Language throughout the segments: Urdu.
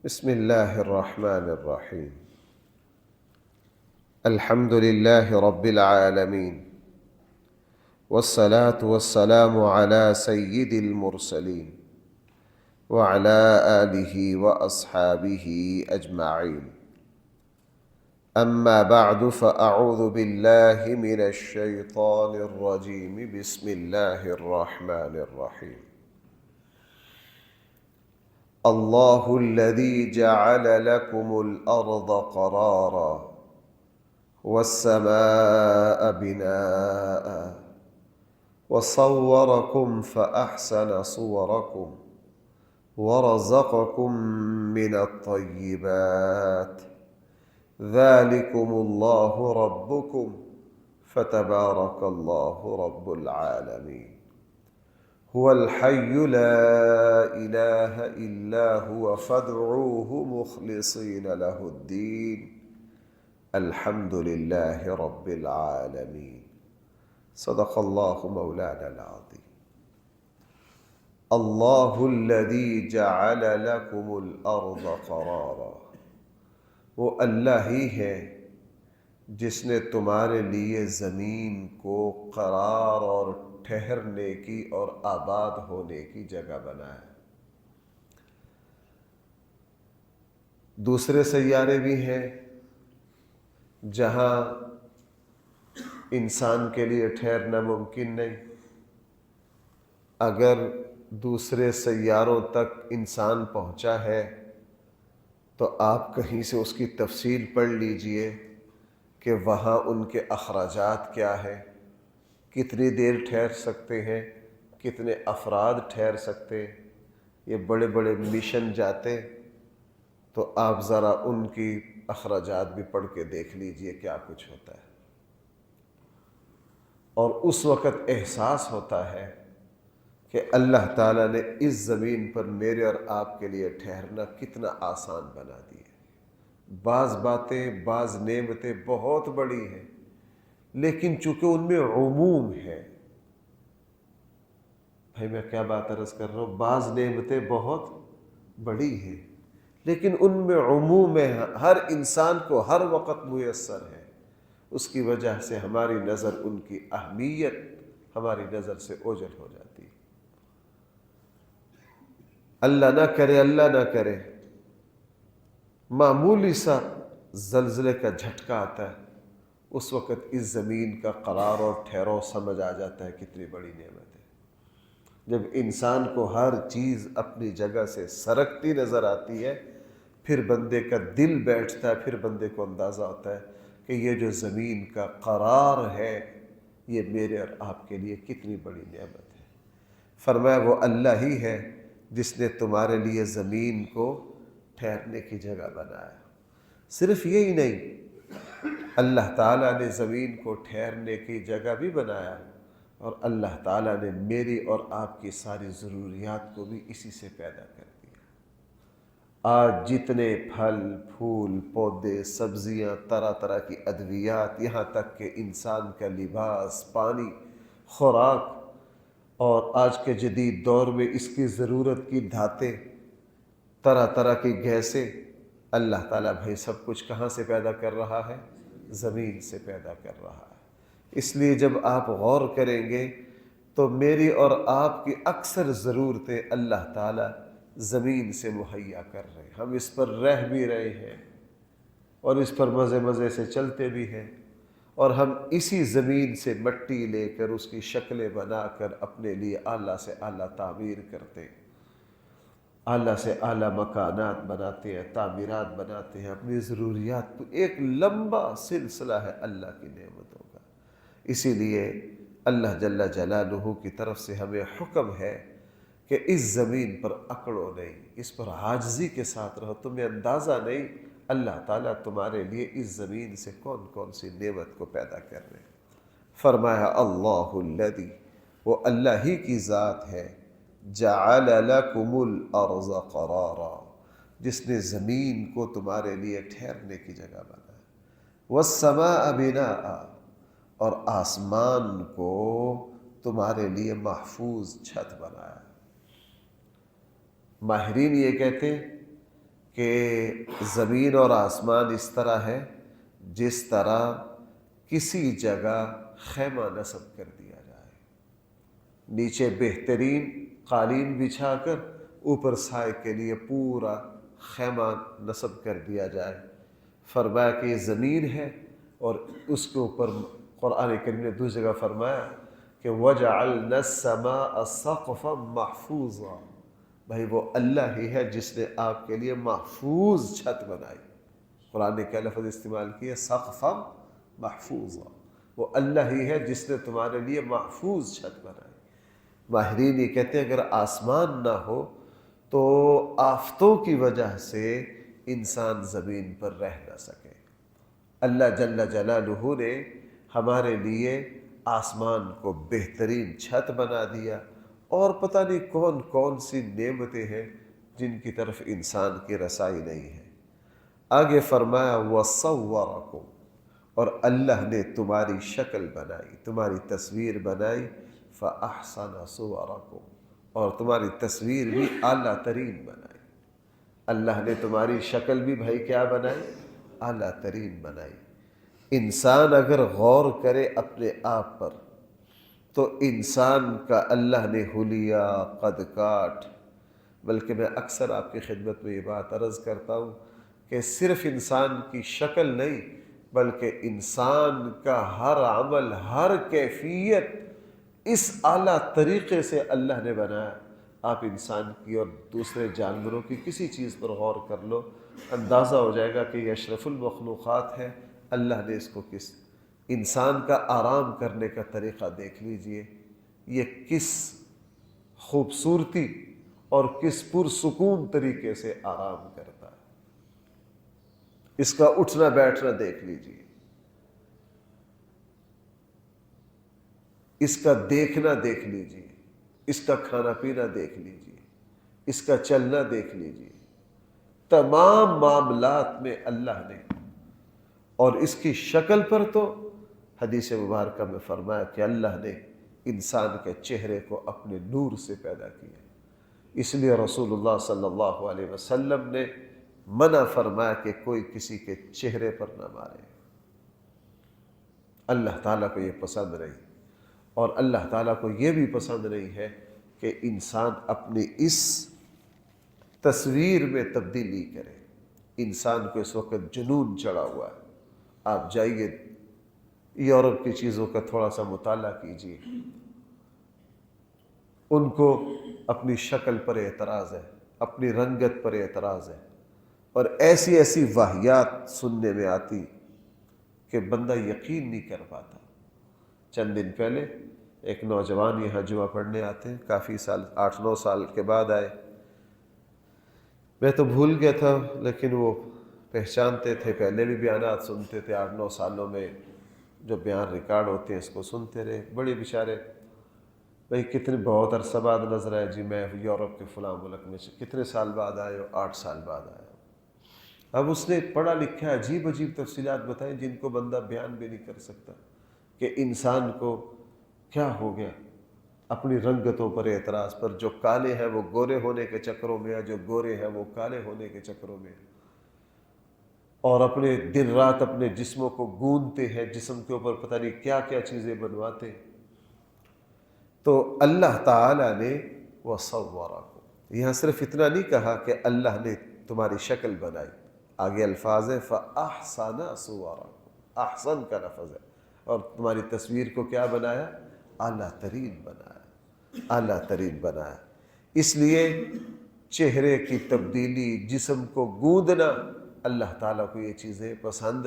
بسم الله الرحمن الرحيم. الحمد لله رب العالمين، والصلاة والسلام على سيد المرسلين وعلى آله وأصحابه أجمعين. أما بعد، فأعوذ بالله من الشيطان الرجيم. بسم الله الرحمن الرحيم. الله الذي جعل لكم الأرض قرارا والسماء بناء وصوركم فأحسن صوركم ورزقكم من الطيبات، ذلكم الله ربكم فتبارك الله رب العالمين. هو الحي لا إله إلا هو فادعوه مخلصين له الدين، الحمد لله رب العالمين. صدق الله مولانا العظيم. الله الذي جعل لكم الأرض قرارا، وہ اللہ ہی ہے جس نے تمہارے لیے زمین کو قرار اور ٹھہرنے کی اور آباد ہونے کی جگہ بنایا۔ دوسرے سیارے بھی ہیں جہاں انسان کے لیے ٹھہرنا ممکن نہیں۔ اگر دوسرے سیاروں تک انسان پہنچا ہے تو آپ کہیں سے اس کی تفصیل پڑھ لیجئے کہ وہاں ان کے اخراجات کیا ہے، کتنی دیر ٹھہر سکتے ہیں، کتنے افراد ٹھہر سکتے ہیں۔ یہ بڑے بڑے مشن جاتے تو آپ ذرا ان کی اخراجات بھی پڑھ کے دیکھ لیجئے کیا کچھ ہوتا ہے، اور اس وقت احساس ہوتا ہے کہ اللہ تعالیٰ نے اس زمین پر میرے اور آپ کے لیے ٹھہرنا کتنا آسان بنا دیا۔ بعض باتیں، بعض نعمتیں بہت بڑی ہیں، لیکن چونکہ ان میں عموم ہے۔ بھائی میں کیا بات عرض کر رہا ہوں، بعض نعمتیں بہت بڑی ہیں لیکن ان میں عموم ہے، ہر انسان کو ہر وقت میسر ہے۔ اس کی وجہ سے ہماری نظر ان کی اہمیت ہماری نظر سے اوجھل ہو جاتی ہے۔ اللہ نہ کرے معمولی سا زلزلے کا جھٹکا آتا ہے، اس وقت اس زمین کا قرار اور ٹھہراؤ سمجھ آ جاتا ہے کتنی بڑی نعمت ہے۔ جب انسان کو ہر چیز اپنی جگہ سے سرکتی نظر آتی ہے، پھر بندے کا دل بیٹھتا ہے، پھر بندے کو اندازہ ہوتا ہے کہ یہ جو زمین کا قرار ہے یہ میرے اور آپ کے لیے کتنی بڑی نعمت ہے۔ فرمایا وہ اللہ ہی ہے جس نے تمہارے لیے زمین کو ٹھہرنے کی جگہ بنایا۔ صرف یہی نہیں، اللہ تعالیٰ نے زمین کو ٹھہرنے کی جگہ بھی بنایا، اور اللہ تعالیٰ نے میری اور آپ کی ساری ضروریات کو بھی اسی سے پیدا کر دیا۔ آج جتنے پھل، پھول، پودے، سبزیاں، طرح طرح کی ادویات، یہاں تک کہ انسان کا لباس، پانی، خوراک، اور آج کے جدید دور میں اس کی ضرورت کی دھاتیں، طرح طرح کی گیسیں، اللہ تعالیٰ بھائی سب کچھ کہاں سے پیدا کر رہا ہے؟ زمین سے پیدا کر رہا ہے۔ اس لیے جب آپ غور کریں گے تو میری اور آپ کی اکثر ضرورتیں اللہ تعالیٰ زمین سے مہیا کر رہے ہیں۔ ہم اس پر رہ بھی رہے ہیں اور اس پر مزے مزے سے چلتے بھی ہیں، اور ہم اسی زمین سے مٹی لے کر اس کی شکلیں بنا کر اپنے لیے اعلیٰ سے اعلیٰ تعمیر کرتے ہیں، اعلیٰ سے اعلیٰ مکانات بناتے ہیں، تعمیرات بناتے ہیں، اپنی ضروریات کو۔ ایک لمبا سلسلہ ہے اللہ کی نعمتوں کا۔ اسی لیے اللہ جل جلالہ کی طرف سے ہمیں حکم ہے کہ اس زمین پر اکڑو نہیں، اس پر عاجزی کے ساتھ رہو۔ تمہیں اندازہ نہیں اللہ تعالیٰ تمہارے لیے اس زمین سے کون کون سی نعمت کو پیدا کر رہے ہیں۔ فرمایا اللہ الذی، وہ اللہ ہی کی ذات ہے، جعل لکم الارض قرارا، جس نے زمین کو تمہارے لیے ٹھہرنے کی جگہ بنایا، والسماء بناء، اور آسمان کو تمہارے لیے محفوظ چھت بنایا۔ ماہرین یہ کہتے ہیں کہ زمین اور آسمان اس طرح ہے جس طرح کسی جگہ خیمہ نصب کر دیا جائے، نیچے بہترین قالین بچھا کر اوپر سائے کے لیے پورا خیمہ نصب کر دیا جائے۔ فرمایا کہ یہ زمین ہے اور اس کے اوپر قرآن کریم نے دوسری جگہ فرمایا کہ وَجَعَلْنَا السَّمَاءَ سَقْفًا مَحْفُوظًا، بھائی وہ اللہ ہی ہے جس نے آپ کے لیے محفوظ چھت بنائی۔ قرآن نے کیا لفظ استعمال کیا؟ سقفا محفوظا، وہ اللہ ہی ہے جس نے تمہارے لیے محفوظ چھت بنائی۔ ماہرین یہ کہتے ہیں اگر آسمان نہ ہو تو آفتوں کی وجہ سے انسان زمین پر رہ نہ سکے۔ اللہ جل جلالہ نے ہمارے لیے آسمان کو بہترین چھت بنا دیا، اور پتہ نہیں کون کون سی نعمتیں ہیں جن کی طرف انسان کی رسائی نہیں ہے۔ آگے فرمایا وَصَوَّرَكُمْ، اور اللہ نے تمہاری شکل بنائی، تمہاری تصویر بنائی، فَأَحْسَنَ صُوَرَكُمْ، اور تمہاری تصویر بھی اعلیٰ ترین بنائی۔ اللہ نے تمہاری شکل بھی بھائی کیا بنائی؟ اعلیٰ ترین بنائی۔ انسان اگر غور کرے اپنے آپ پر تو انسان کا اللہ نے حلیہ قد کاٹ، بلکہ میں اکثر آپ کی خدمت میں یہ بات عرض کرتا ہوں کہ صرف انسان کی شکل نہیں بلکہ انسان کا ہر عمل، ہر کیفیت اس اعلیٰ طریقے سے اللہ نے بنایا۔ آپ انسان کی اور دوسرے جانوروں کی کسی چیز پر غور کر لو، اندازہ ہو جائے گا کہ یہ اشرف المخلوقات ہے۔ اللہ نے اس کو کس انسان کا آرام کرنے کا طریقہ دیکھ لیجئے، یہ کس خوبصورتی اور کس پرسکون طریقے سے آرام کرتا ہے۔ اس کا اٹھنا بیٹھنا دیکھ لیجئے، اس کا دیکھنا دیکھ لیجئے، اس کا کھانا پینا دیکھ لیجئے، اس کا چلنا دیکھ لیجئے، تمام معاملات میں اللہ نے، اور اس کی شکل پر تو حدیث مبارکہ میں فرمایا کہ اللہ نے انسان کے چہرے کو اپنے نور سے پیدا کیا۔ اس لیے رسول اللہ صلی اللہ علیہ وسلم نے منع فرمایا کہ کوئی کسی کے چہرے پر نہ مارے۔ اللہ تعالیٰ کو یہ پسند نہیں، اور اللہ تعالیٰ کو یہ بھی پسند نہیں ہے کہ انسان اپنی اس تصویر میں تبدیلی کرے۔ انسان کو اس وقت جنون چڑھا ہوا ہے۔ آپ جائیے یورپ کی چیزوں کا تھوڑا سا مطالعہ کیجیے، ان کو اپنی شکل پر اعتراض ہے، اپنی رنگت پر اعتراض ہے، اور ایسی ایسی واہیات سننے میں آتی کہ بندہ یقین نہیں کر پاتا۔ چند دن پہلے ایک نوجوان یہاں جمعہ پڑھنے آتے ہیں، کافی سال 8-9 سال کے بعد آئے، میں تو بھول گیا تھا لیکن وہ پہچانتے تھے، پہلے بھی بیانات سنتے تھے، 8-9 سالوں میں جو بیان ریکارڈ ہوتے ہیں اس کو سنتے رہے۔ بڑے بیچارے، بھئی کتنے بہت عرصہ بعد نظر آئے، جی میں یورپ کے فلاں ملک میں سے کتنے سال بعد آئے ہو؟ 8 سال بعد آیا۔ اب اس نے پڑھا لکھا عجیب عجیب تفصیلات بتائیں جن کو بندہ بیان بھی نہیں کر سکتا، کہ انسان کو کیا ہو گیا اپنی رنگتوں پر اعتراض پر۔ جو کالے ہیں وہ گورے ہونے کے چکروں میں، جو گورے ہیں وہ کالے ہونے کے چکروں میں، اور اپنے دن رات اپنے جسموں کو گوندتے ہیں، جسم کے اوپر پتہ نہیں کیا کیا چیزیں بنواتے ہیں۔ تو اللہ تعالیٰ نے وَصَوَّرَكُمْ، یہاں صرف اتنا نہیں کہا کہ اللہ نے تمہاری شکل بنائی، آگے الفاظ ہے فَأَحْسَنَ صُوَرَكُمْ، احسن کا لفظ ہے، اور تمہاری تصویر کو کیا بنایا؟ اعلیٰ ترین بنایا، اعلیٰ ترین بنایا۔ اس لیے چہرے کی تبدیلی، جسم کو گوندنا، اللہ تعالیٰ کو یہ چیزیں پسند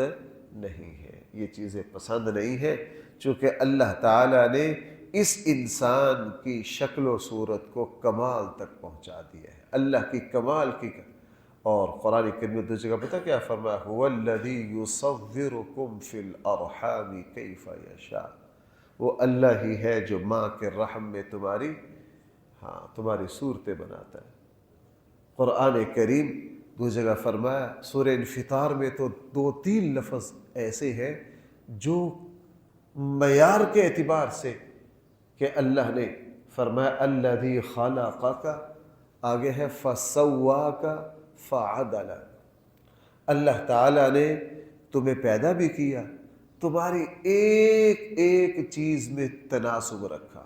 نہیں ہیں، یہ چیزیں پسند نہیں ہیں، چونکہ اللہ تعالیٰ نے اس انسان کی شکل و صورت کو کمال تک پہنچا دیا ہے، اللہ کی کمال کی۔ اور قرآن کریم میں دوسری جگہ پتہ کیا فرمایا؟ هو الذی یصورکم فی الارحام کیف یشاء، وہ اللہ ہی ہے جو ماں کے رحم میں تمہاری صورتیں بناتا ہے۔ قرآن کریم دوسری جگہ فرمایا، سورہ انفطار میں تو 2-3 لفظ ایسے ہیں جو معیار کے اعتبار سے، کہ اللہ نے فرمایا الذی خلقک، آگے ہے فسواک فعدلک، اللہ تعالیٰ نے تمہیں پیدا بھی کیا، تمہاری ایک ایک چیز میں تناسب رکھا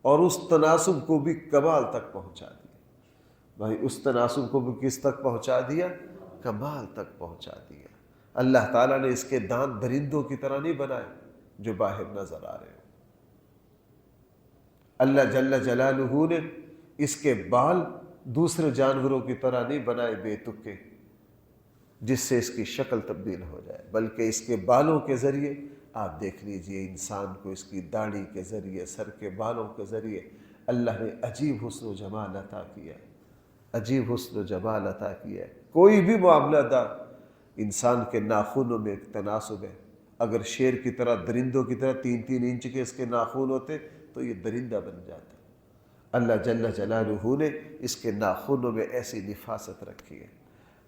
اور اس تناسب کو بھی کمال تک پہنچا دیا۔ بھائی اس تناسب کو بھی کس تک پہنچا دیا؟ کمال تک پہنچا دیا۔ اللہ تعالیٰ نے اس کے دانت درندوں کی طرح نہیں بنائے جو باہر نظر آ رہے ہو۔ اللہ جل جلالہ نے اس کے بال دوسرے جانوروں کی طرح نہیں بنائے بے تکے جس سے اس کی شکل تبدیل ہو جائے، بلکہ اس کے بالوں کے ذریعے آپ دیکھ لیجئے انسان کو اس کی داڑھی کے ذریعے، سر کے بالوں کے ذریعے اللہ نے عجیب حسن و جمال عطا کیا ہے، عجیب حسن و جمال عطا کیا ہے۔ کوئی بھی معاملہ دار انسان کے ناخنوں میں ایک تناسب ہے۔ اگر شیر کی طرح، درندوں کی طرح 3-3 انچ کے اس کے ناخن ہوتے تو یہ درندہ بن جاتا۔ اللہ جل جلالہ نے اس کے ناخنوں میں ایسی نفاست رکھی ہے۔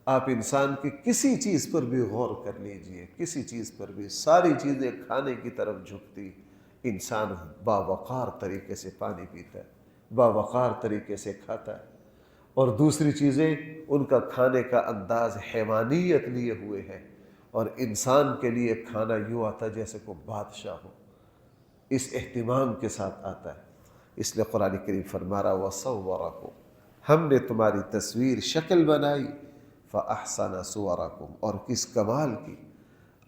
آپ انسان کی کسی چیز پر بھی غور کر لیجئے، کسی چیز پر بھی، ساری چیزیں کھانے کی طرف جھکتی، انسان باوقار طریقے سے پانی پیتا ہے، باوقار طریقے سے کھاتا ہے، اور دوسری چیزیں ان کا کھانے کا انداز حیوانیت لیے ہوئے ہے، اور انسان کے لیے کھانا یوں آتا جیسے کوئی بادشاہ ہو، اس اہتمام کے ساتھ آتا ہے۔ اس لیے قرآن کریم فرما رہا وَصَوَّرَكُمْ، ہم نے تمہاری تصویر، شکل بنائی، فَأَحْسَنَ صُوَرَكُمْ، اور کس کمال کی۔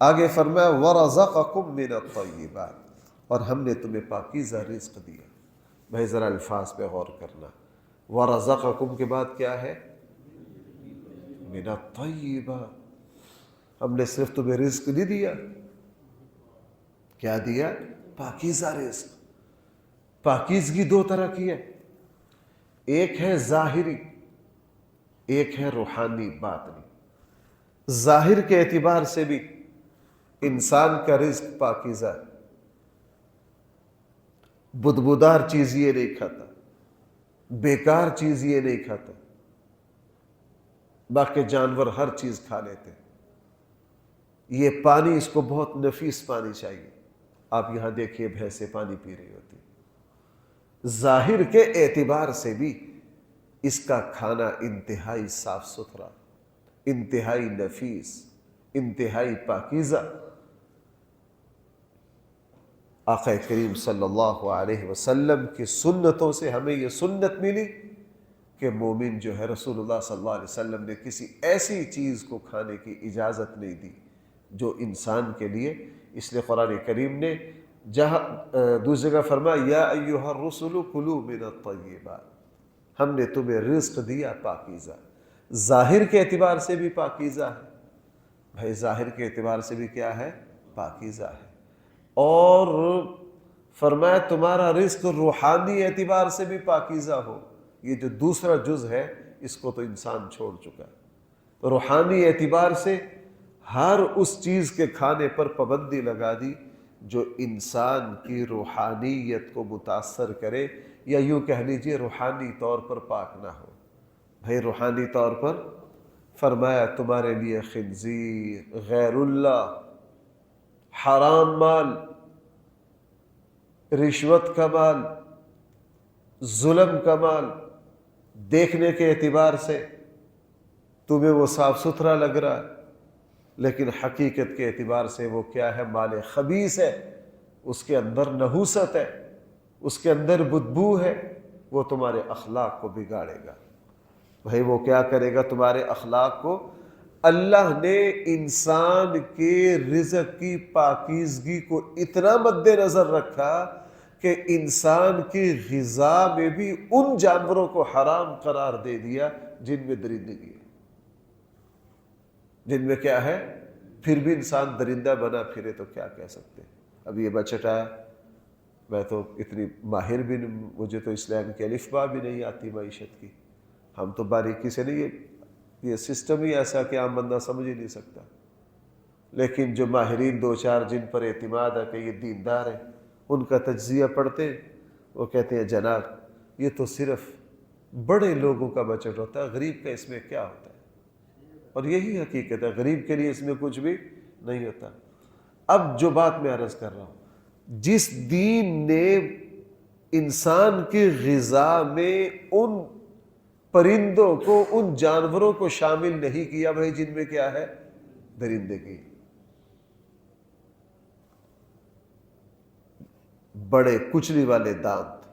آگے فرمایا وَرَزَقَكُمْ مِنَ الطَّيِّبَاتِ، اور ہم نے تمہیں پاکیزہ رزق دیا۔ بھائی ذرا الفاظ پہ غور کرنا، وَرَزَقَكُمْ کے بعد کیا ہے؟ مِنَ الطَّيِّبَاتِ، ہم نے صرف تمہیں رزق نہیں دیا، کیا دیا؟ پاکیزہ رزق۔ پاکیزگی دو طرح کی ہے، ایک ہے ظاہری، ایک ہے روحانی باطنی۔ ظاہر کے اعتبار سے بھی انسان کا رزق پاکیزہ ہے، بدبودار چیز یہ نہیں کھاتا، بیکار چیز یہ نہیں کھاتا، باقی جانور ہر چیز کھا لیتے۔ یہ پانی اس کو بہت نفیس پانی چاہیے، آپ یہاں دیکھیے بھینسیں پانی پی رہی ہوتی۔ ظاہر کے اعتبار سے بھی اس کا کھانا انتہائی صاف ستھرا، انتہائی نفیس، انتہائی پاکیزہ۔ آقا کریم صلی اللہ علیہ وسلم کی سنتوں سے ہمیں یہ سنت ملی کہ مومن جو ہے، رسول اللہ صلی اللہ علیہ وسلم نے کسی ایسی چیز کو کھانے کی اجازت نہیں دی جو انسان کے لیے، اس لیے قرآن کریم نے جہاں دوسری جگہ فرمایا یا ایھا الرسل کلوا من الطیبات، ہم نے تمہیں رزق دیا پاکیزہ۔ ظاہر کے اعتبار سے بھی پاکیزہ ہے، بھائی ظاہر کے اعتبار سے بھی کیا ہے؟ پاکیزہ ہے۔ اور فرمایا تمہارا رزق روحانی اعتبار سے بھی پاکیزہ ہو۔ یہ جو دوسرا جز ہے اس کو تو انسان چھوڑ چکا ہے۔ روحانی اعتبار سے ہر اس چیز کے کھانے پر پابندی لگا دی جو انسان کی روحانیت کو متاثر کرے، یا یوں کہہ لیجئے روحانی طور پر پاک نہ ہو۔ بھائی روحانی طور پر فرمایا تمہارے لیے خنزیر، غیر اللہ، حرام مال، رشوت کا مال، ظلم کا مال، دیکھنے کے اعتبار سے تمہیں وہ صاف ستھرا لگ رہا ہے، لیکن حقیقت کے اعتبار سے وہ کیا ہے؟ مال خبیث ہے، اس کے اندر نحوست ہے، اس کے اندر بدبو ہے، وہ تمہارے اخلاق کو بگاڑے گا۔ بھائی وہ کیا کرے گا؟ تمہارے اخلاق کو۔ اللہ نے انسان کے رزق کی پاکیزگی کو اتنا مد نظر رکھا کہ انسان کی غذا میں بھی ان جانوروں کو حرام قرار دے دیا جن میں درندگی ہے، جن میں کیا ہے؟ پھر بھی انسان درندہ بنا پھرے تو کیا کہہ سکتے ہیں؟ اب یہ بچٹا ہے، میں تو اتنی ماہر بھی نہیں، مجھے تو اسلام کی الف با بھی نہیں آتی معیشت کی، ہم تو باریکی سے نہیں، یہ سسٹم ہی ایسا کہ عام بندہ سمجھ ہی نہیں سکتا۔ لیکن جو ماہرین دو چار جن پر اعتماد ہے کہ یہ دیندار ہیں، ان کا تجزیہ پڑھتے ہیں، وہ کہتے ہیں جناب یہ تو صرف بڑے لوگوں کا بجٹ ہوتا ہے، غریب کا اس میں کیا ہوتا ہے؟ اور یہی حقیقت ہے، غریب کے لیے اس میں کچھ بھی نہیں ہوتا۔ اب جو بات میں عرض کر رہا ہوں، جس دین نے انسان کی غذا میں ان پرندوں کو، ان جانوروں کو شامل نہیں کیا بھائی جن میں کیا ہے؟ درندگی، بڑے کچلی والے دانت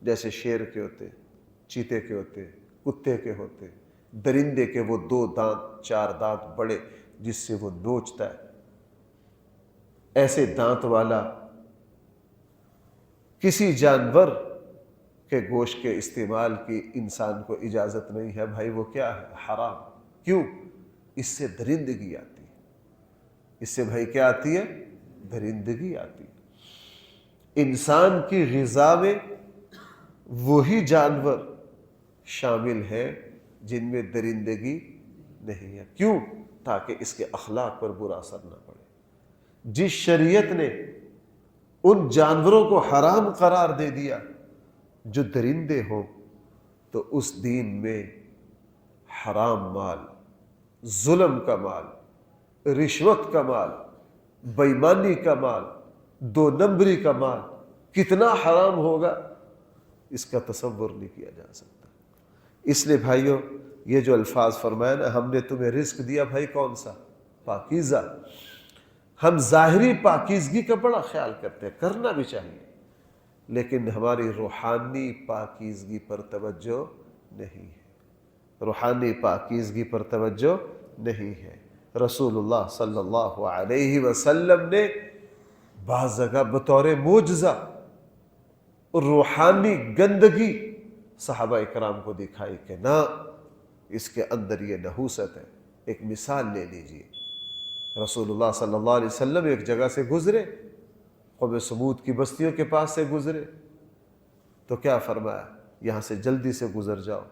جیسے شیر کے ہوتے، چیتے کے ہوتے، کتے کے ہوتے، درندے کے وہ 2 دانت 4 دانت بڑے جس سے وہ نوچتا ہے، ایسے دانت والا کسی جانور کے گوشت کے استعمال کی انسان کو اجازت نہیں ہے بھائی، وہ کیا ہے؟ حرام۔ کیوں؟ اس سے درندگی آتی ہے، اس سے بھائی کیا آتی ہے؟ درندگی آتی ہے۔ انسان کی غذا میں وہی جانور شامل ہیں جن میں درندگی نہیں ہے۔ کیوں؟ تاکہ اس کے اخلاق پر برا اثر نہ پڑے۔ جس شریعت نے ان جانوروں کو حرام قرار دے دیا جو درندے ہوں، تو اس دین میں حرام مال، ظلم کا مال، رشوت کا مال، بے ایمانی کا مال، 2 نمبری کا مال کتنا حرام ہوگا اس کا تصور نہیں کیا جا سکتا۔ اس لیے بھائیو، یہ جو الفاظ فرمایا نا، ہم نے تمہیں رزق دیا بھائی کون سا؟ پاکیزہ۔ ہم ظاہری پاکیزگی کا بڑا خیال کرتے ہیں، کرنا بھی چاہیے، لیکن ہماری روحانی پاکیزگی پر توجہ نہیں ہے، روحانی پاکیزگی پر توجہ نہیں ہے۔ رسول اللہ صلی اللہ علیہ وسلم نے بعض جگہ بطور معجزہ روحانی گندگی صحابہ اکرام کو دکھائی کہ نہ، اس کے اندر یہ نحوست ہے۔ ایک مثال لے لیجئے، رسول اللہ صلی اللہ علیہ وسلم ایک جگہ سے گزرے، قوم سمود کی بستیوں کے پاس سے گزرے، تو کیا فرمایا؟ یہاں سے جلدی سے گزر جاؤ،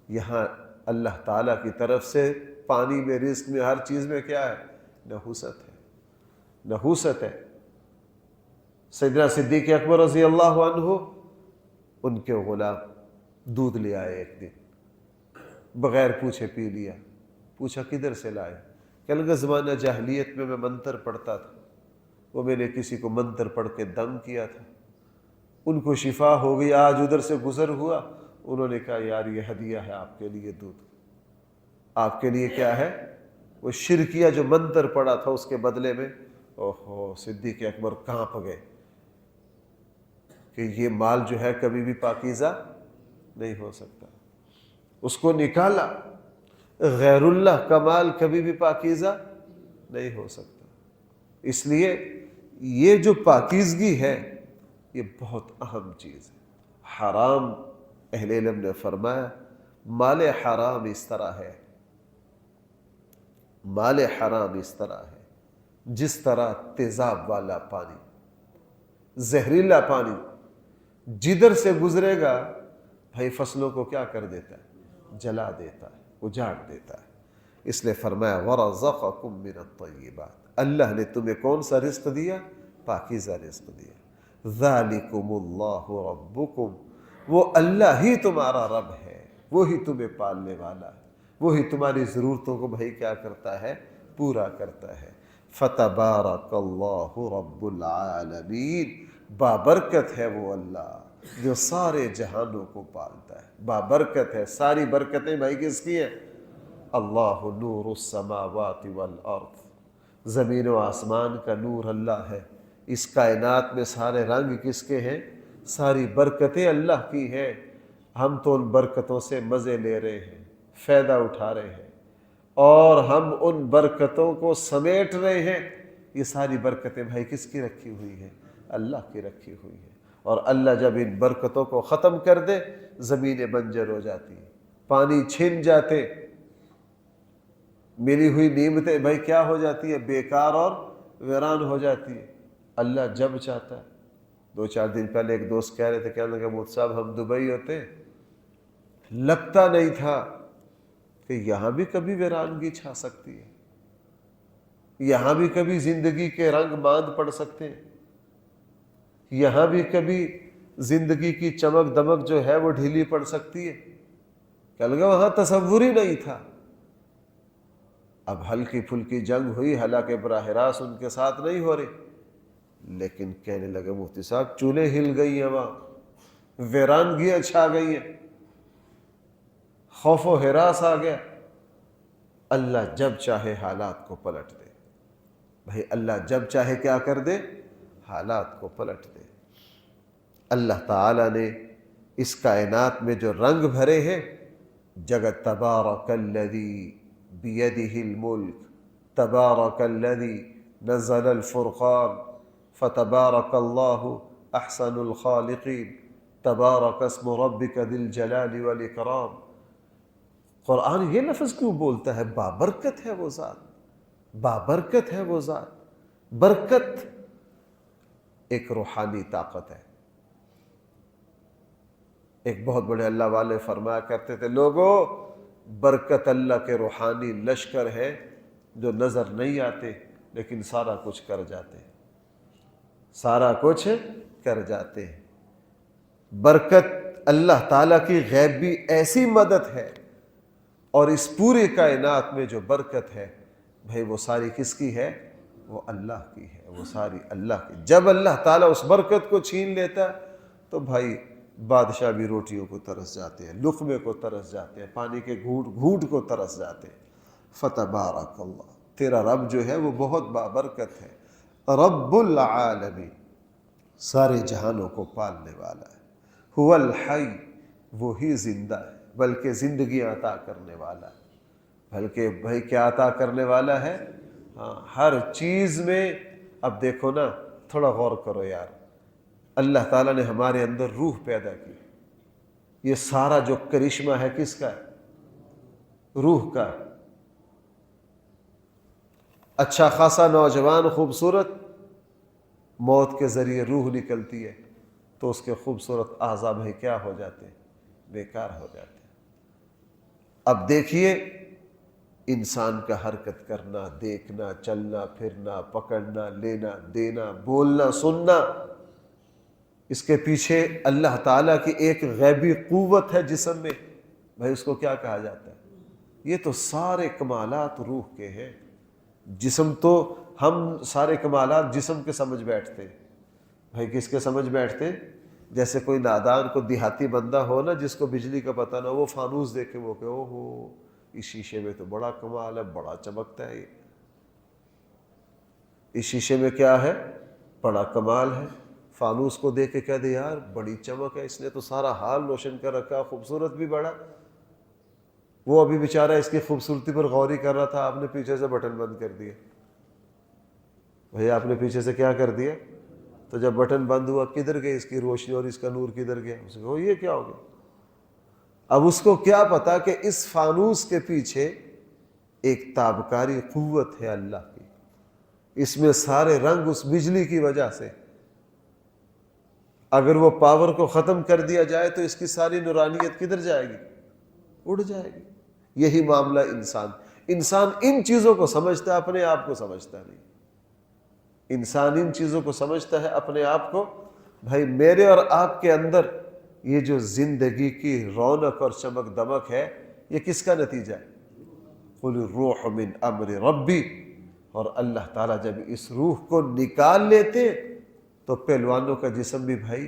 یہاں اللہ تعالیٰ کی طرف سے پانی میں، رزق میں، ہر چیز میں کیا ہے؟ نحوست ہے، نحوست ہے۔ سیدنا صدیق اکبر رضی اللہ عنہ، ان کے غلام دودھ لے آئے ایک دن، بغیر پوچھے پی لیا۔ پوچھا کدھر سے لائے؟ کہنے لگا زمانہ جاہلیت میں منتر پڑھتا تھا، وہ میں نے کسی کو منتر پڑھ کے دم کیا تھا، ان کو شفا ہو گئی، آج ادھر سے گزر ہوا، انہوں نے کہا یار یہ ہدیہ ہے آپ کے لیے، دودھ آپ کے لیے کیا ہے؟ وہ شرکیہ جو منتر پڑا تھا اس کے بدلے میں۔ اوہو، صدیق اکبر کانپ گئے کہ یہ مال جو ہے کبھی بھی پاکیزہ نہیں ہو سکتا۔ اس کو نکالا، غیر اللہ کا مال کبھی بھی پاکیزہ نہیں ہو سکتا۔ اس لیے یہ جو پاکیزگی ہے یہ بہت اہم چیز ہے۔ حرام، اہل علم نے فرمایا مال حرام اس طرح ہے، مال حرام اس طرح ہے جس طرح تیزاب والا پانی، زہریلا پانی جدھر سے گزرے گا بھائی فصلوں کو کیا کر دیتا ہے؟ جلا دیتا ہے، اجاڑ دیتا ہے۔ اس لیے فرمایا وَرَزَقَكُم مِّنَ الطَّيِّبَاتِ، اللہ نے تمہیں کون سا رزق دیا؟ پاکیزہ رزق دیا۔ ذَلِكُمُ اللَّهُ رَبُّكُمْ، وہ اللہ ہی تمہارا رب ہے، وہی تمہیں پالنے والا ہے، وہی تمہاری ضرورتوں کو بھائی کیا کرتا ہے؟ پورا کرتا ہے۔ فَتَبَارَكَ اللَّهُ رَبُّ الْعَالَمِينَ، بابرکت ہے وہ اللہ جو سارے جہانوں کو پالتا ہے، بابرکت ہے۔ ساری برکتیں بھائی کس کی ہیں؟ اللہ نور السماوات والارض، زمین و آسمان کا نور اللہ ہے۔ اس کائنات میں سارے رنگ کس کے ہیں؟ ساری برکتیں اللہ کی ہیں۔ ہم تو ان برکتوں سے مزے لے رہے ہیں، فائدہ اٹھا رہے ہیں، اور ہم ان برکتوں کو سمیٹ رہے ہیں۔ یہ ساری برکتیں بھائی کس کی رکھی ہوئی ہیں؟ اللہ کی رکھی ہوئی ہیں۔ اور اللہ جب ان برکتوں کو ختم کر دے، زمینیں بنجر ہو جاتی ہیں، پانی چھن جاتے، ملی ہوئی نعمتیں بھائی کیا ہو جاتی ہے؟ بیکار اور ویران ہو جاتی ہے۔ اللہ جب چاہتا ہے، 2-4 دن پہلے ایک دوست کہہ رہے تھے، کہنے لگا مفتی صاحب ہم دبئی ہوتے، لگتا نہیں تھا کہ یہاں بھی کبھی ویرانگی چھا سکتی ہے، یہاں بھی کبھی زندگی کے رنگ ماند پڑ سکتے ہیں، یہاں بھی کبھی زندگی کی چمک دمک جو ہے وہ ڈھیلی پڑ سکتی ہے۔ کہنے لگا وہاں تصور ہی نہیں تھا۔ اب ہلکی پھلکی جنگ ہوئی، حالانکہ براہ راست ان کے ساتھ نہیں ہو رہی، لیکن کہنے لگے مفتی صاحب چولہے ہل گئی ہیں، وہاں ویرانگیاں چھا گئی ہیں، خوف و ہراس آ گیا۔ اللہ جب چاہے حالات کو پلٹ دے۔ بھائی اللہ جب چاہے کیا کر دے، حالات کو پلٹ دے۔ اللہ تعالیٰ نے اس کائنات میں جو رنگ بھرے ہیں، جگت تبارک الذی بیدہ الملک، تبارک الذی نزل الفرقان، فتبارک اللہ احسن الخالقین، تبارک اسم ربک ذی الجلال والاکرام۔ قرآن یہ لفظ کیوں بولتا ہے؟ بابرکت ہے وہ ذات، بابرکت ہے وہ ذات۔ برکت ایک روحانی طاقت ہے۔ ایک بہت بڑے اللہ والے فرمایا کرتے تھے، لوگوں برکت اللہ کے روحانی لشکر ہے جو نظر نہیں آتے لیکن سارا کچھ کر جاتے ہیں، سارا کچھ کر جاتے ہیں۔ برکت اللہ تعالیٰ کی غیبی ایسی مدد ہے، اور اس پوری کائنات میں جو برکت ہے بھائی وہ ساری کس کی ہے؟ وہ اللہ کی ہے، وہ ساری اللہ کی۔ جب اللہ تعالیٰ اس برکت کو چھین لیتا ہے تو بھائی بادشاہ بھی روٹیوں کو ترس جاتے ہیں، لقمے کو ترس جاتے ہیں، پانی کے گھونٹ گھونٹ کو ترس جاتے ہیں۔ فتبارک اللہ، تیرا رب جو ہے وہ بہت بابرکت ہے، رب العالمین، سارے جہانوں کو پالنے والا ہے۔ هو الحی، وہی زندہ ہے، بلکہ زندگی عطا کرنے والا ہے۔ بلکہ بھائی کیا عطا کرنے والا ہے؟ ہاں، ہر چیز میں۔ اب دیکھو نا، تھوڑا غور کرو یار، اللہ تعالیٰ نے ہمارے اندر روح پیدا کی، یہ سارا جو کرشمہ ہے کس کا ہے؟ روح کا۔ اچھا خاصا نوجوان خوبصورت، موت کے ذریعے روح نکلتی ہے تو اس کے خوبصورت اعضاء بھائی کیا ہو جاتے ہیں؟ بیکار ہو جاتے ہیں۔ اب دیکھیے، انسان کا حرکت کرنا، دیکھنا، چلنا پھرنا، پکڑنا، لینا دینا، بولنا سننا، اس کے پیچھے اللہ تعالیٰ کی ایک غیبی قوت ہے جسم میں، بھائی اس کو کیا کہا جاتا ہے؟ یہ تو سارے کمالات روح کے ہیں۔ جسم تو ہم سارے کمالات جسم کے سمجھ بیٹھتے ہیں، بھائی کس کے سمجھ بیٹھتے ہیں؟ جیسے کوئی نادان کو دیہاتی بندہ ہو نا، جس کو بجلی کا پتہ نہ ہو، وہ فانوس دیکھے وہ کہ اوہ ہو اس شیشے میں تو بڑا کمال ہے، بڑا چمکتا ہے، اس شیشے میں کیا ہے؟ بڑا کمال ہے۔ فانوس کو دیکھ کے کہہ دے یار بڑی چمک ہے، اس نے تو سارا حال روشن کر رکھا، خوبصورت بھی بڑا۔ وہ ابھی بیچارہ اس کی خوبصورتی پر غور ہی کر رہا تھا، آپ نے پیچھے سے بٹن بند کر دیا۔ بھئی آپ نے پیچھے سے کیا کر دیا؟ تو جب بٹن بند ہوا، کدھر گئی اس کی روشنی اور اس کا نور کدھر گیا؟ اس کو یہ کیا ہو گیا؟ اب اس کو کیا پتا کہ اس فانوس کے پیچھے ایک تابکاری قوت ہے اللہ کی، اس میں سارے رنگ اس بجلی کی وجہ سے، اگر وہ پاور کو ختم کر دیا جائے تو اس کی ساری نورانیت کدھر جائے گی؟ اڑ جائے گی۔ یہی معاملہ انسان ان چیزوں کو سمجھتا ہے، اپنے آپ کو سمجھتا نہیں۔ انسان ان چیزوں کو سمجھتا ہے، اپنے آپ کو۔ بھائی میرے اور آپ کے اندر یہ جو زندگی کی رونق اور چمک دمک ہے، یہ کس کا نتیجہ ہے؟ قل الروح من امر ربی۔ اور اللہ تعالیٰ جب اس روح کو نکال لیتے تو پہلوانوں کا جسم بھی بھائی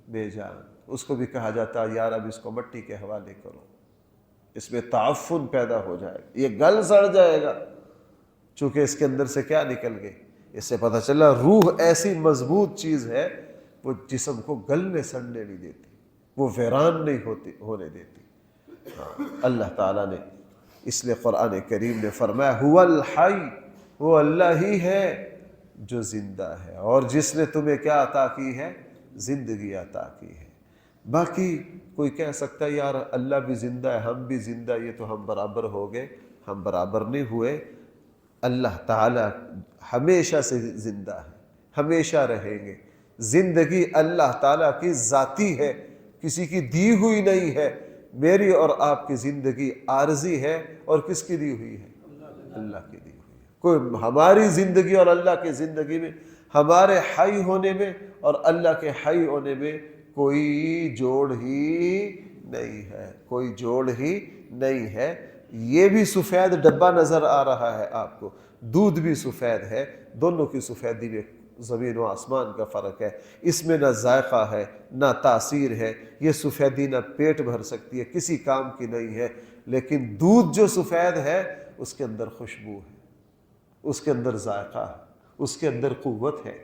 بے جان، اس کو بھی کہا جاتا ہے یار اب اس کو مٹی کے حوالے کرو، اس میں تعفن پیدا ہو جائے گا، یہ گل سڑ جائے گا، چونکہ اس کے اندر سے کیا نکل گئی؟ اس سے پتہ چلا روح ایسی مضبوط چیز ہے، وہ جسم کو گلنے سڑنے نہیں دیتی، وہ ویران نہیں ہونے دیتی۔ اللہ تعالیٰ نے اس لیے قرآن کریم نے فرمایا هو الحی، وہ اللہ ہی ہے جو زندہ ہے، اور جس نے تمہیں کیا عطا کی ہے؟ زندگی عطا کی ہے۔ باقی کوئی کہہ سکتا ہے یار اللہ بھی زندہ ہے، ہم بھی زندہ، یہ تو ہم برابر ہو گئے۔ ہم برابر نہیں ہوئے۔ اللہ تعالیٰ ہمیشہ سے زندہ ہے، ہمیشہ رہیں گے۔ زندگی اللہ تعالیٰ کی ذاتی ہے، کسی کی دی ہوئی نہیں ہے۔ میری اور آپ کی زندگی عارضی ہے، اور کس کی دی ہوئی ہے؟ اللہ کی دی ہوئی ہے۔ کوئی ہماری زندگی اور اللہ کی زندگی میں، ہمارے حی ہونے میں اور اللہ کے حی ہونے میں کوئی جوڑ ہی نہیں ہے، کوئی جوڑ ہی نہیں ہے۔ یہ بھی سفید ڈبہ نظر آ رہا ہے آپ کو، دودھ بھی سفید ہے، دونوں کی سفیدی میں زمین و آسمان کا فرق ہے۔ اس میں نہ ذائقہ ہے نہ تاثیر ہے، یہ سفیدی نہ پیٹ بھر سکتی ہے، کسی کام کی نہیں ہے۔ لیکن دودھ جو سفید ہے اس کے اندر خوشبو ہے، اس کے اندر ذائقہ ہے۔ اس کے اندر قوت ہے.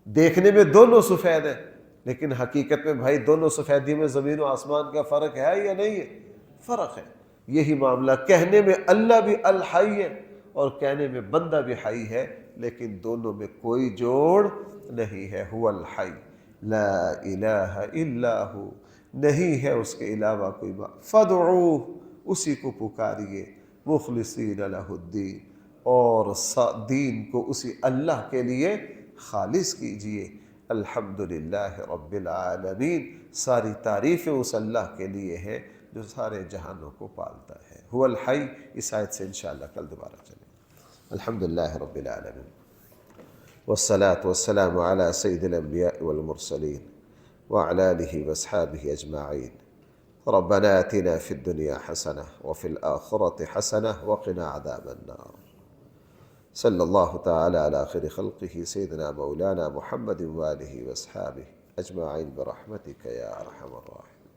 دیکھنے میں دونوں سفید ہیں لیکن حقیقت میں بھائی دونوں سفیدی میں زمین و آسمان کا فرق ہے یا نہیں ہے؟ فرق ہے. یہی معاملہ کہنے میں اللہ بھی الحی ہے اور کہنے میں بندہ بھی حی ہے، لیکن دونوں میں کوئی جوڑ نہیں ہے. هو الحی لا الہ الا ہو، نہیں ہے اس کے علاوہ کوئی فادعوہ، اسی کو پکاریے، مخلصین لہ الدین، اور دین کو اسی اللہ کے لیے خالص کیجئے. الحمدللہ رب العالمین، ساری تعریفیں اس اللہ کے لیے ہے جو سارے جہانوں کو پالتا ہے. هو الحی، اس آیت سے انشاءاللہ کل دوبارہ چلیں. الحمدللہ رب العالمین والصلاة والسلام على سید الانبیاء والمرسلین وعلى آلہ واصحابہ اجمعین. ربنا آتنا في الدنيا حسنة وفي الآخرة حسنة وقنا عذاب النار. صلی اللہ تعالی علی خیر خلقہ سیدنا مولانا محمد وآلہ واصحابہ اجمعین برحمتک یا ارحم الراحمین.